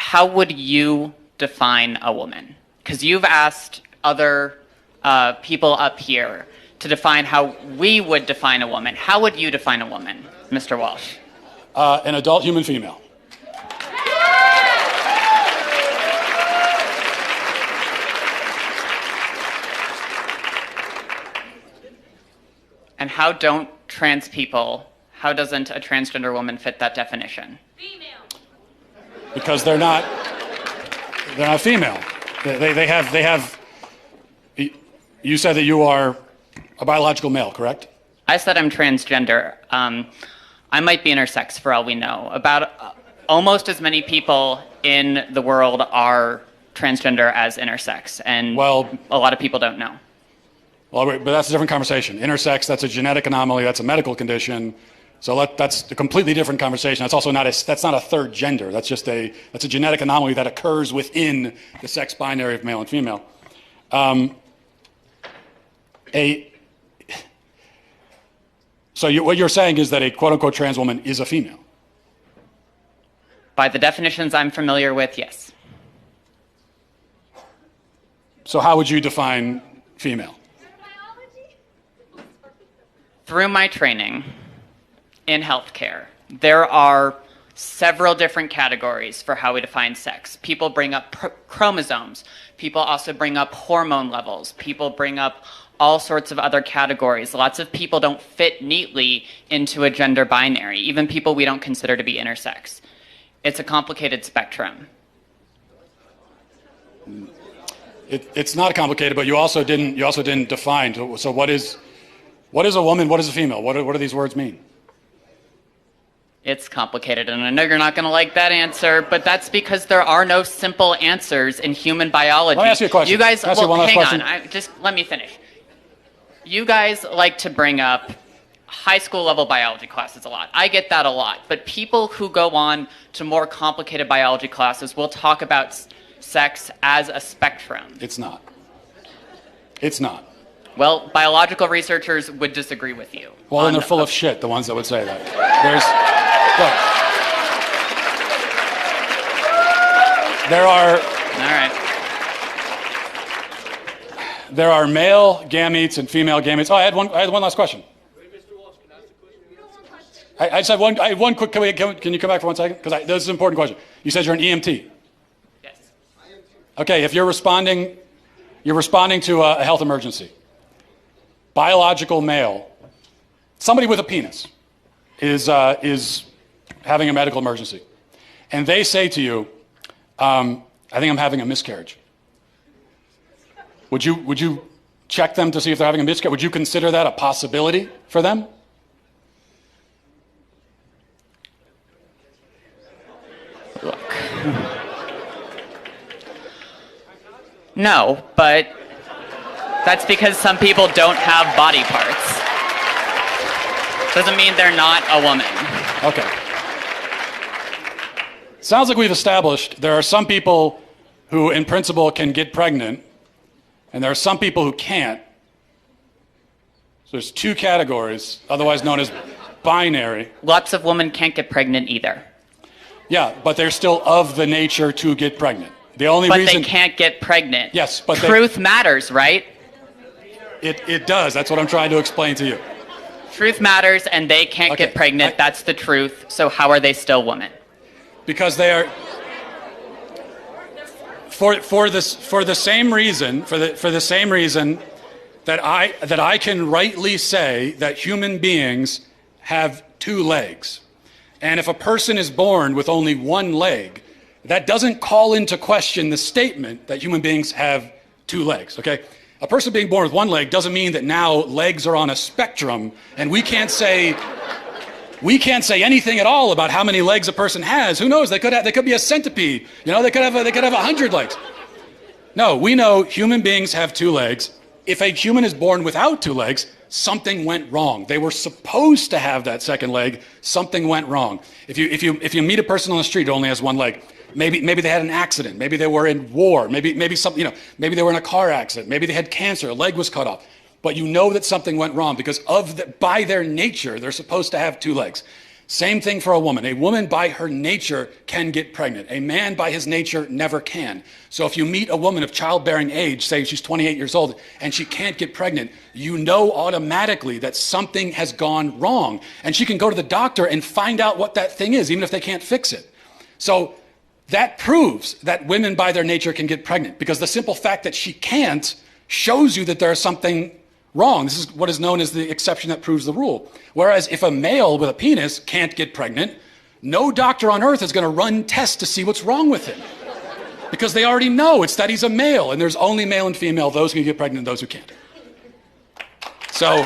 how would you define a woman? Because you've asked other people up here to define how we would define a woman. How would you define a woman, Mr. Walsh? An adult human female. And how don't trans people, how doesn't a transgender woman fit that definition? Female. Because they're not female. They have, you said that you are a biological male, correct? I said I'm transgender. I might be intersex for all we know. About almost as many people in the world are transgender as intersex, and Well, a lot of people don't know. Well, but that's a different conversation. Intersex, that's a genetic anomaly, that's a medical condition. So that's a completely different conversation. That's also not a third gender. That's a genetic anomaly that occurs within the sex binary of male and female. What you're saying is that a quote-unquote trans woman is a female? By the definitions I'm familiar with, yes. So how would you define female? Through my training in healthcare, there are several different categories for how we define sex. People bring up chromosomes. People also bring up hormone levels. People bring up all sorts of other categories. Lots of people don't fit neatly into a gender binary, even people we don't consider to be intersex. It's a complicated spectrum. It's not complicated, but you also didn't define. So what is a woman? What is a female? What do these words mean? It's complicated, and I know you're not going to like that answer, but that's because there are no simple answers in human biology. Let me ask you a question. You guys, Can I ask you one last question? Just let me finish. You guys like to bring up high school level biology classes a lot. I get that a lot, but people who go on to more complicated biology classes will talk about sex as a spectrum. It's not. It's not. Well, biological researchers would disagree with you. Well, then they're full of shit, the ones that would say that. There are male gametes and female gametes. Oh, I had one last question. I just have one. I have one quick. Can you come back for 1 second? Because this is an important question. You said you're an EMT. Yes. Okay. If you're responding to a health emergency. Biological male, somebody with a penis, is having a medical emergency, and they say to you, "I think I'm having a miscarriage." Would you check them to see if they're having a miscarriage? Would you consider that a possibility for them? Look. No, but that's because some people don't have body parts. Doesn't mean they're not a woman. Okay. Sounds like we've established there are some people who, in principle, can get pregnant, and there are some people who can't. So there's two categories, otherwise known as binary. Lots of women can't get pregnant either. Yeah, but they're still of the nature to get pregnant. The only But reason they can't get pregnant. Yes, but truth matters, right? It does. That's what I'm trying to explain to you. Truth matters, and they can't get pregnant. That's the truth. So how are they still women? Because they are for the same reason that I can rightly say that human beings have two legs. And if a person is born with only one leg, that doesn't call into question the statement that human beings have two legs, okay? A person being born with one leg doesn't mean that now legs are on a spectrum and we can't say anything at all about how many legs a person has. Who knows? They could be a centipede. You know, they could have 100 legs. No, we know human beings have two legs. If a human is born without two legs, something went wrong. They were supposed to have that second leg. Something went wrong. If you meet a person on the street who only has one leg, maybe they had an accident. Maybe they were in war. Maybe something, maybe they were in a car accident. Maybe they had cancer. A leg was cut off. But you know that something went wrong because by their nature, they're supposed to have two legs. Same thing for a woman. A woman by her nature can get pregnant. A man by his nature never can. So if you meet a woman of childbearing age, say she's 28 years old, and she can't get pregnant, you know automatically that something has gone wrong. And she can go to the doctor and find out what that thing is, even if they can't fix it. So that proves that women by their nature can get pregnant, because the simple fact that she can't shows you that there's something wrong. This is what is known as the exception that proves the rule. Whereas if a male with a penis can't get pregnant, no doctor on earth is going to run tests to see what's wrong with him. Because they already know it's that he's a male, and there's only male and female, those who can get pregnant and those who can't. So